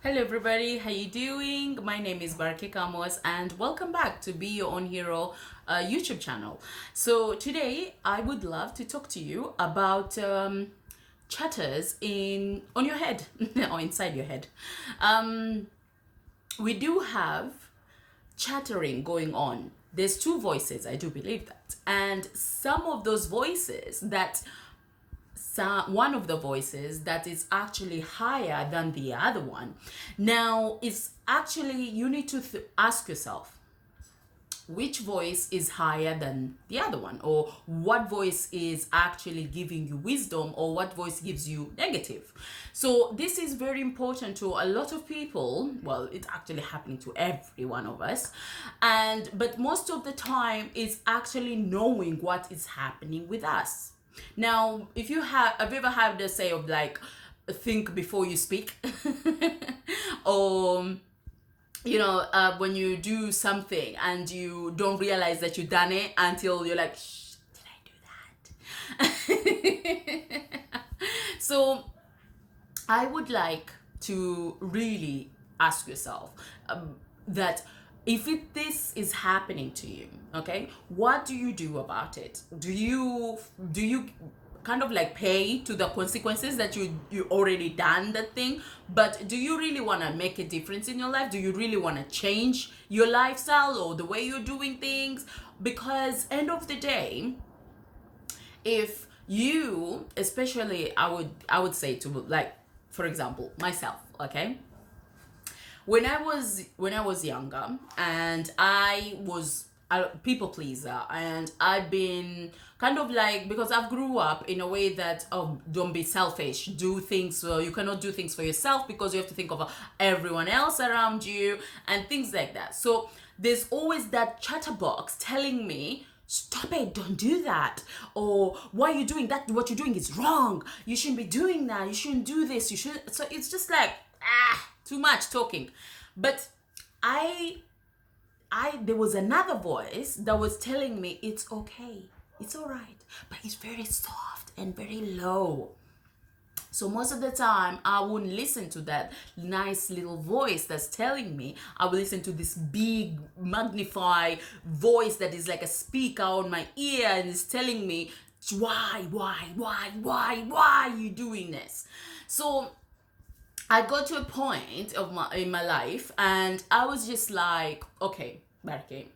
Hello everybody, how you doing? My name is Barke Kamos and welcome back to Be Your Own Hero YouTube channel. So today I would love to talk to you about chatters in on your head or inside your head. Um, we do have chattering going on. There's two voices, I do believe that. And some of those voices that one of the voices that is actually higher than the other one. Now, it's actually, you need to ask yourself, which voice is higher than the other one, or what voice is actually giving you wisdom, or what voice gives you negative. So this is very important to a lot of people. Well, it's actually happening to every one of us, but most of the time it's actually knowing what is happening with us. Now, if have you ever had the say of like, think before you speak? Or when you do something and you don't realize that you've done it until you're like, shh, did I do that? So I would like to really ask yourself that if this is happening to you, okay, what do you do about it? Do you kind of like pay to the consequences that you already done that thing? But do you really want to make a difference in your life? Do you really want to change your lifestyle or the way you're doing things? Because end of the day, if you, especially, I would say to, like, for example, myself, okay, when I was younger, and I was a people pleaser, and I've been kind of like, because I've grew up in a way that, oh, don't be selfish, do things, so you cannot do things for yourself because you have to think of everyone else around you and things like that. So there's always that chatterbox telling me, stop it, don't do that, or why are you doing that, what you're doing is wrong, you shouldn't be doing that, you shouldn't do this, you should. So it's just like, too much talking. But I there was another voice that was telling me, it's okay, it's all right, but it's very soft and very low. So most of the time I wouldn't listen to that nice little voice that's telling me. I would listen to this big magnified voice that is like a speaker on my ear and is telling me, why are you doing this? So I got to a point in my life, and I was just like, okay, Barke,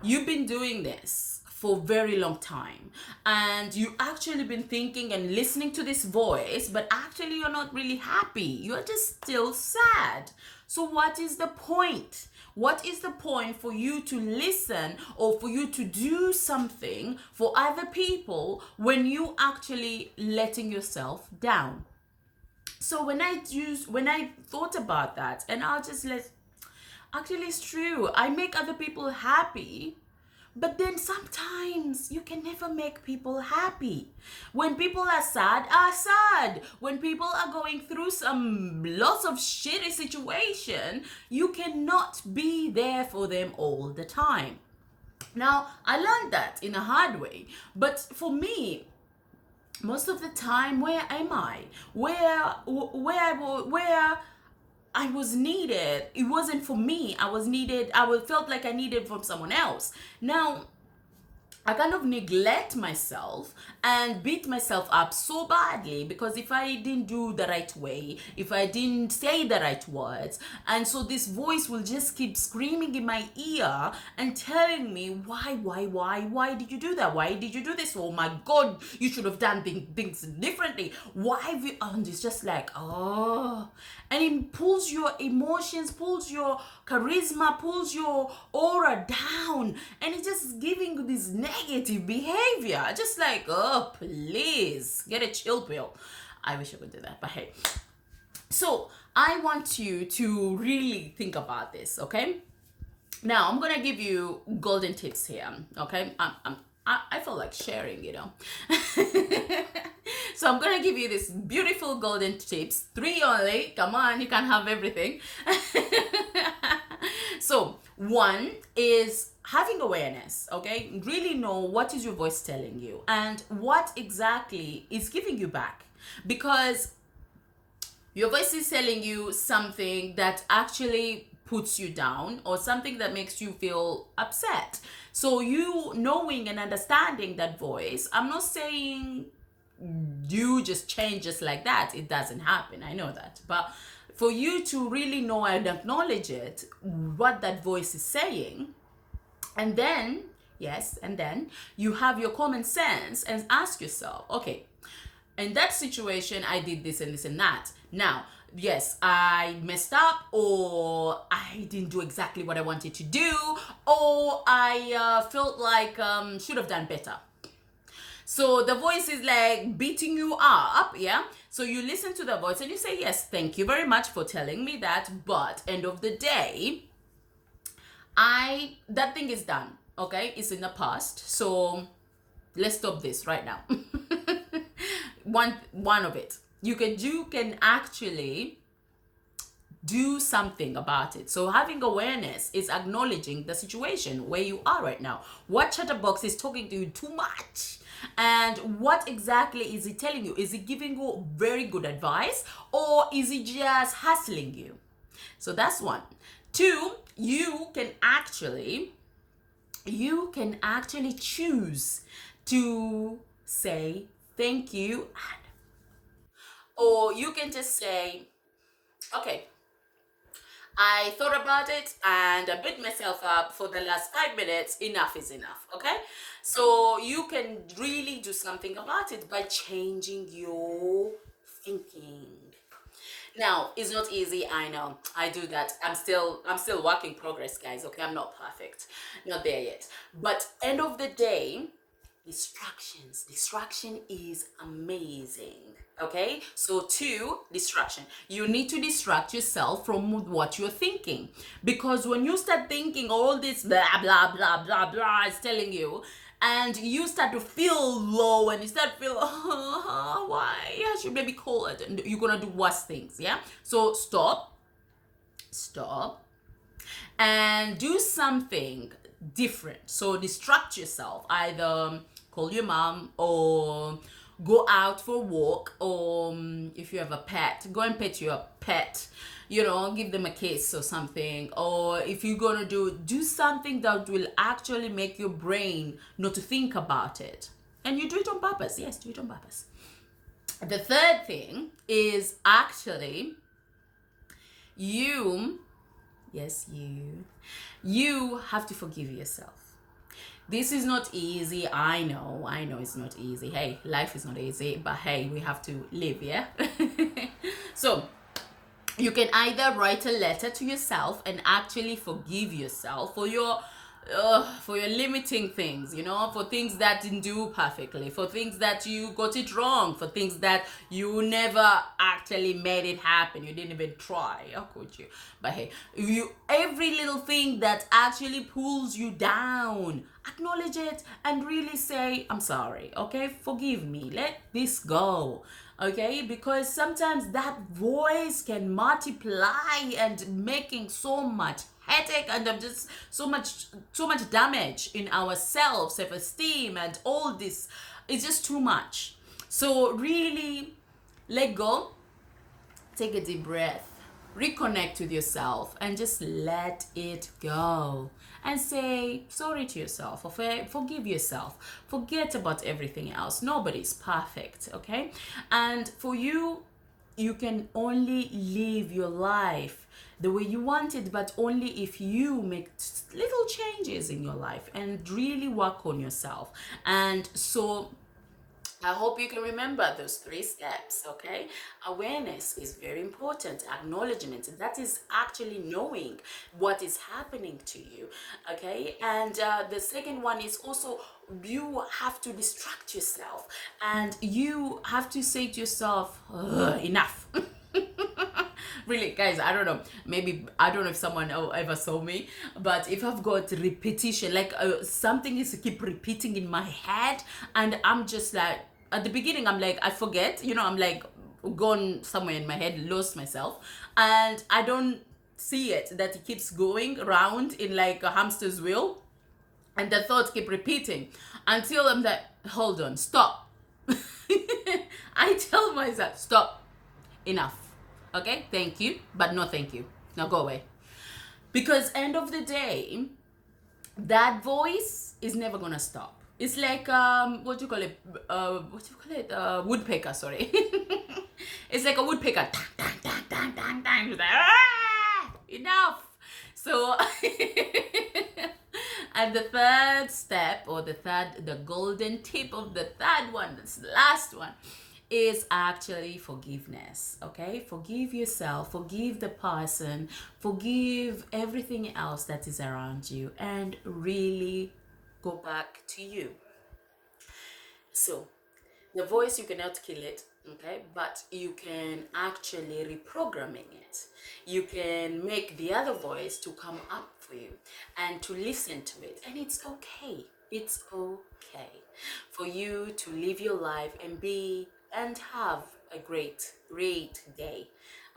you've been doing this for a very long time, and you actually been thinking and listening to this voice, but actually you're not really happy. You're just still sad. So what is the point? What is the point for you to listen or for you to do something for other people when you actually letting yourself down? So when I thought about that, and I'll just actually, it's true, I make other people happy, but then sometimes you can never make people happy. When people are sad. When people are going through some lots of shitty situation, you cannot be there for them all the time. Now, I learned that in a hard way, but for me, most of the time, where am I? Where I was needed. It wasn't for me. I was needed. Felt like I needed from someone else. Now, I kind of neglect myself and beat myself up so badly, because if I didn't do the right way, if I didn't say the right words, and so this voice will just keep screaming in my ear and telling me, why did you do that? Why did you do this? Oh my God, you should have done things differently. Why have you? And it's just like, oh, and it pulls your emotions, pulls your charisma, pulls your aura down, and it's just giving you this negative behavior. Just like, oh, please get a chill pill. I wish I could do that, but hey. So I want you to really think about this, okay? Now I'm gonna give you golden tips here, okay? I feel like sharing, So I'm gonna give you this beautiful golden tips, 3 only. Come on, you can't have everything. So one is having awareness, okay? Really know what is your voice telling you and what exactly is giving you back. Because Your voice is telling you something that actually puts you down or something that makes you feel upset. So you knowing and understanding that voice, I'm not saying you just change just like that. It doesn't happen. I know that. But for you to really know and acknowledge it, what that voice is saying, and then, yes, and then you have your common sense and ask yourself, okay, in that situation, I did this and this and that. Now, yes, I messed up, or I didn't do exactly what I wanted to do, or I felt like should have done better. So the voice is like beating you up, yeah? So you listen to the voice and you say, yes, thank you very much for telling me that, but end of the day, that thing is done, okay? It's in the past. So let's stop this right now. One of it. You can actually do something about it. So having awareness is acknowledging the situation where you are right now. What chatterbox is talking to you too much? And what exactly is he telling you? Is he giving you very good advice, or is he just hassling you? So that's one. Two, you can actually choose to say thank you, or you can just say, okay, I thought about it and I beat myself up for the last 5 minutes. Enough is enough. Okay. So you can really do something about it by changing your thinking. Now, it's not easy. I know. I do that. I'm still work in progress, guys. Okay. I'm not perfect. Not there yet. But end of the day, distraction is amazing. Okay, so two, distraction. You need to distract yourself from what you're thinking, because when you start thinking all this blah blah blah blah blah is telling you, and you start to feel low and you start to feel why I should maybe call it, and you're gonna do worse things. Yeah, so stop and do something different. So distract yourself, either call your mom, or go out for a walk, or if you have a pet, go and pet your pet, give them a kiss or something. Or if you're gonna do something that will actually make your brain not to think about it, and you do it on purpose. Yes, do it on purpose. The third thing is actually you have to forgive yourself. This is not easy. I know it's not easy. Hey, life is not easy, but hey, we have to live, yeah? So you can either write a letter to yourself and actually forgive yourself for your limiting things, for things that didn't do perfectly, for things that you got it wrong, for things that you never actually made it happen. You didn't even try. How could you? But hey, every little thing that actually pulls you down, acknowledge it and really say, I'm sorry, okay? Forgive me. Let this go. Okay, because sometimes that voice can multiply and making so much headache and just so much damage in our self-esteem, and all this is just too much. So really let go, take a deep breath, reconnect with yourself, and just let it go and say sorry to yourself, or forgive yourself. Forget about everything else. Nobody's perfect, okay? And for you can only live your life the way you want it, but only if you make little changes in your life and really work on yourself. And so I hope you can remember those 3 steps, okay? Awareness is very important. Acknowledgement, that is actually knowing what is happening to you, okay? And the second one is also, you have to distract yourself, and you have to say to yourself, enough. Really, guys, I don't know, maybe I don't know if someone ever saw me, but if I've got repetition, like something is to keep repeating in my head, and I'm just like, at the beginning I'm like, I forget, I'm like gone somewhere in my head, lost myself, and I don't see it, that it keeps going around in like a hamster's wheel, and the thoughts keep repeating until I'm like, hold on, stop. I tell myself, stop, enough. Okay, thank you, but no thank you. Now go away. Because end of the day, that voice is never gonna stop. It's like what do you call it? What do you call it? Woodpecker. Sorry. It's like a woodpecker. Tang, tang, tang, tang, tang, tang. It's like, "Ah, enough." So, and the third step, or the golden tip of the third one, that's the last one, is actually forgiveness. Okay, forgive yourself, forgive the person, forgive everything else that is around you, and really go back to you. So the voice, you cannot kill it, okay, but you can actually reprogramming it. You can make the other voice to come up for you and to listen to it, and it's okay. It's okay for you to live your life and be and have a great day.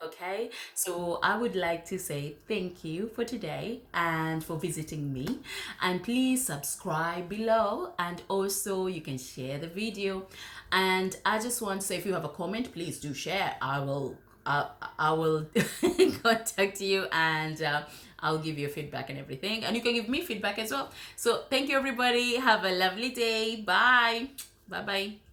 Okay, so I would like to say thank you for today and for visiting me, and please subscribe below, and also you can share the video. And I just want to say, if you have a comment, please do share. I will contact you, and I'll give you feedback and everything, and you can give me feedback as well. So thank you everybody, have a lovely day. Bye bye.